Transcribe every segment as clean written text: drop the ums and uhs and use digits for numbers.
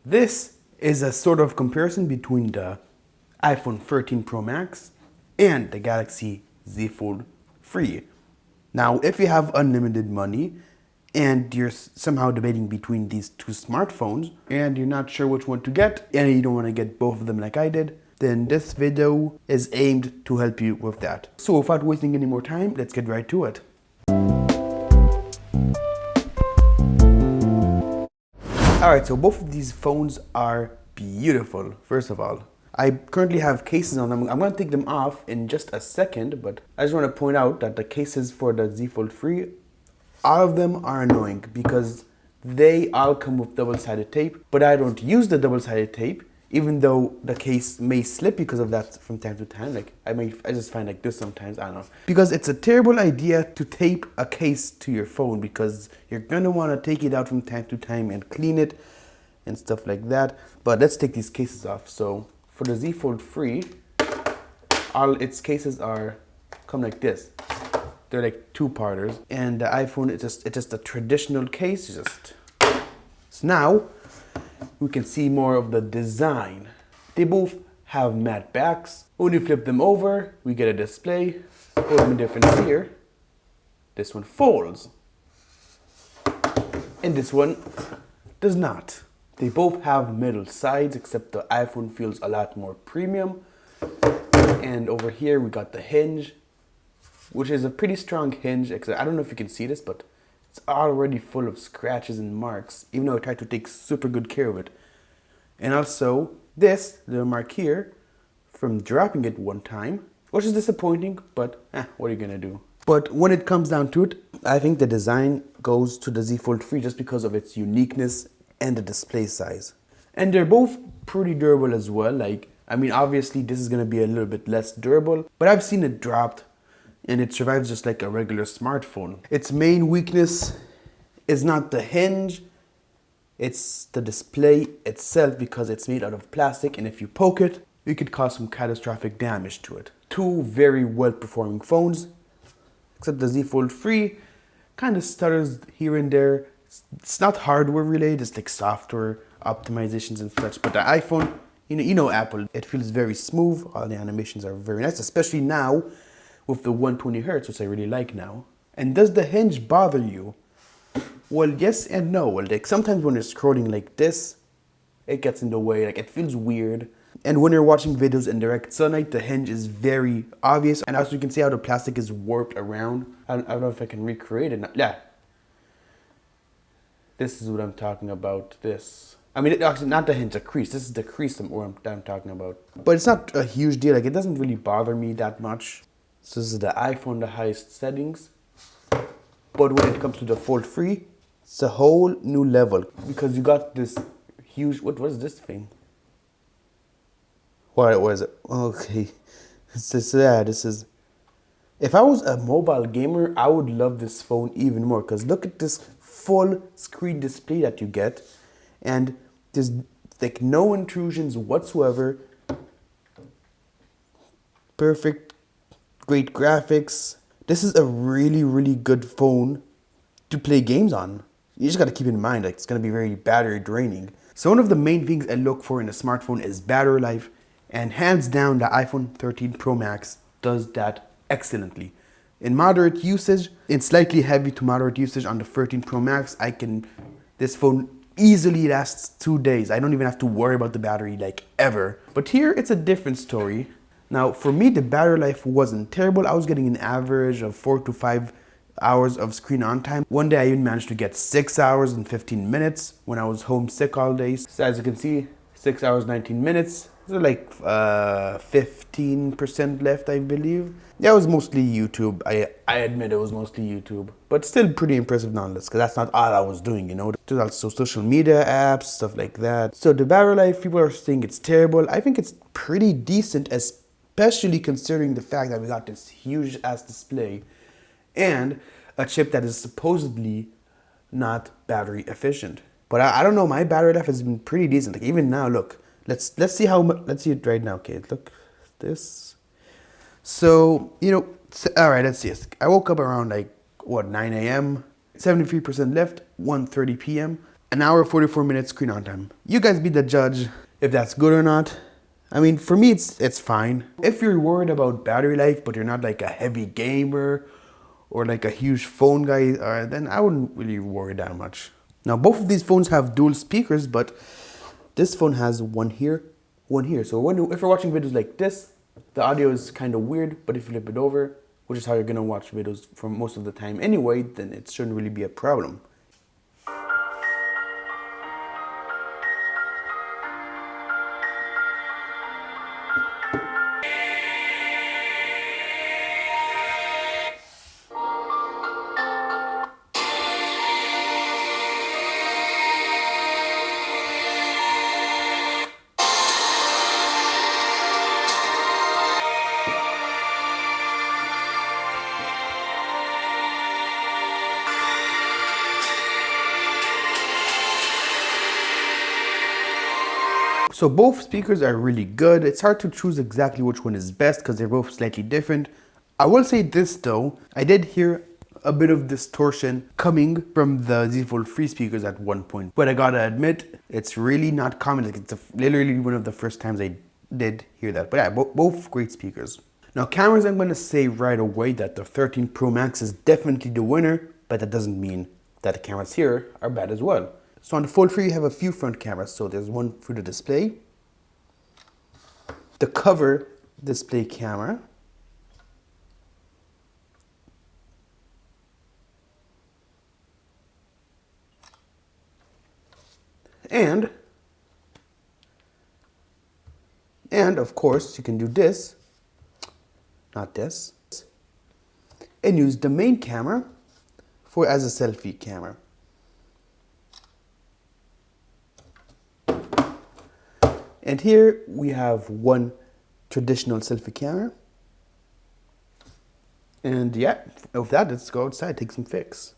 This is a sort of comparison between the iPhone 13 Pro Max and the Galaxy Z Fold 3. Now, if you have unlimited money and you're somehow debating between these two smartphones and you're not sure which one to get and you don't want to get both of them like I did, then this video is aimed to help you with that. So without wasting any more time, let's get right to it. Alright, so both of these phones are beautiful, first of all. I currently have cases on them. I'm going to take them off in just a second, but I just want to point out that the cases for the Z Fold 3, all of them are annoying because they all come with double-sided tape, but I don't use the double-sided tape, even though the case may slip because of that from time to time. Like I just find like this sometimes, I don't know. Because it's a terrible idea to tape a case to your phone because you're gonna want to take it out from time to time and clean it and stuff like that. But let's take these cases off. So for the Z Fold 3, all its cases come like this. They're like two-parters, and the iPhone it's just a traditional case. So now we can see more of the design. They both have matte backs. When you flip them over, we get a display. Only difference here, this one folds, and this one does not. They both have metal sides, except the iPhone feels a lot more premium. And over here we got the hinge, which is a pretty strong hinge. Except I don't know if you can see this, but it's already full of scratches and marks, even though I tried to take super good care of it. And also this little mark here from dropping it one time, which is disappointing, but what are you gonna do? But when it comes down to it, I think the design goes to the Z Fold 3 just because of its uniqueness and the display size. And they're both pretty durable as well. Like, I mean, obviously this is gonna be a little bit less durable, but I've seen it dropped and it survives just like a regular smartphone. Its main weakness is not the hinge, it's the display itself because it's made out of plastic, and if you poke it, you could cause some catastrophic damage to it. Two very well-performing phones, except the Z Fold 3 kind of stutters here and there. It's not hardware related, it's like software optimizations and such, but the iPhone, you know Apple, it feels very smooth. All the animations are very nice, especially now with the 120 Hz, which I really like now. And does the hinge bother you? Well, yes and no. Well, like sometimes when you're scrolling like this, it gets in the way, like it feels weird. And when you're watching videos in direct sunlight, the hinge is very obvious. And also you can see how the plastic is warped around. I don't know if I can recreate it now. Yeah. This is what I'm talking about, this. I mean, actually not the hinge, the crease. This is the crease that I'm talking about. But it's not a huge deal, like it doesn't really bother me that much. So this is the iPhone, the highest settings. But when it comes to the Fold 3, it's a whole new level because you got this huge, what was this thing? What was it? Okay. This is, if I was a mobile gamer, I would love this phone even more because look at this full screen display that you get, and there's like no intrusions whatsoever. Perfect, great graphics. This is a really, really good phone to play games on. You just gotta keep in mind, like it's gonna be very battery draining. So one of the main things I look for in a smartphone is battery life, and hands down the iPhone 13 Pro Max does that excellently. In moderate usage, in slightly heavy to moderate usage on the 13 Pro Max, this phone easily lasts 2 days. I don't even have to worry about the battery like ever. But here it's a different story. Now, for me, the battery life wasn't terrible. I was getting an average of 4 to 5 hours of screen on time. One day I even managed to get 6 hours and 15 minutes when I was homesick all day. So as you can see, 6 hours, 19 minutes. So like 15% left, I believe. Yeah, it was mostly YouTube. I admit it was mostly YouTube. But still pretty impressive nonetheless, because that's not all I was doing, you know. There's also social media apps, stuff like that. So the battery life, people are saying it's terrible. I think it's pretty decent, especially considering the fact that we got this huge ass display and a chip that is supposedly not battery efficient. But I don't know, my battery life has been pretty decent. Like even now, look, let's see how much, let's see it right now, okay? Look, this. So, you know, all right, let's see. I woke up around like, what, 9 a.m., 73% left, 1:30 p.m. An hour 44 minutes screen on time. You guys be the judge if that's good or not. I mean, for me, it's fine. If you're worried about battery life, but you're not like a heavy gamer or like a huge phone guy, then I wouldn't really worry that much. Now, both of these phones have dual speakers, but this phone has one here, one here. So if you're watching videos like this, the audio is kind of weird, but if you flip it over, which is how you're gonna watch videos for most of the time anyway, then it shouldn't really be a problem. So both speakers are really good. It's hard to choose exactly which one is best because they're both slightly different. I will say this though, I did hear a bit of distortion coming from the Z Fold 3 speakers at one point. But I gotta admit, it's really not common. Like it's literally one of the first times I did hear that. But yeah, both great speakers. Now cameras, I'm gonna say right away that the 13 Pro Max is definitely the winner, but that doesn't mean that the cameras here are bad as well. So on the Fold 3 you have a few front cameras. So there's one for the display, the cover display camera, and of course you can do this, not this, and use the main camera as a selfie camera. And here we have one traditional selfie camera. And yeah, with that, let's go outside, take some pics.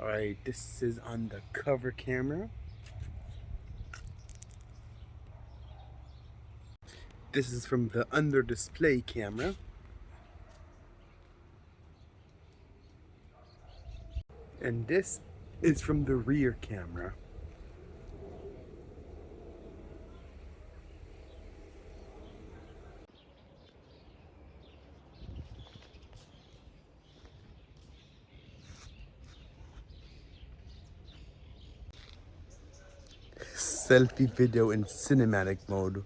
All right, this is on the cover camera. This is from the under display camera. And this is from the rear camera. Selfie video in cinematic mode.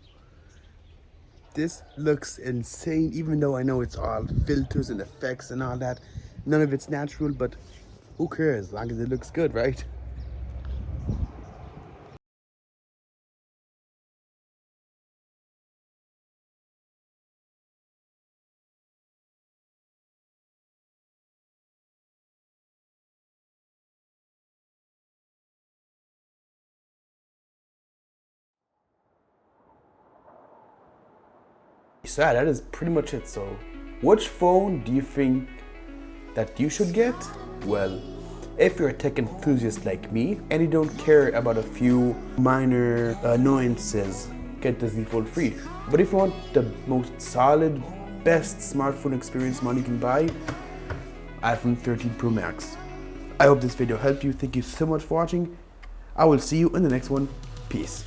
This looks insane, even though I know it's all filters and effects and all that. None of it's natural, but who cares as long as it looks good, right? So yeah, that is pretty much it. So which phone do you think that you should get? Well, if you're a tech enthusiast like me and you don't care about a few minor annoyances, get the Z Fold free. But if you want the most solid, best smartphone experience money can buy, iPhone 13 Pro Max. I hope this video helped you. Thank you so much for watching. I will see you in the next one. Peace.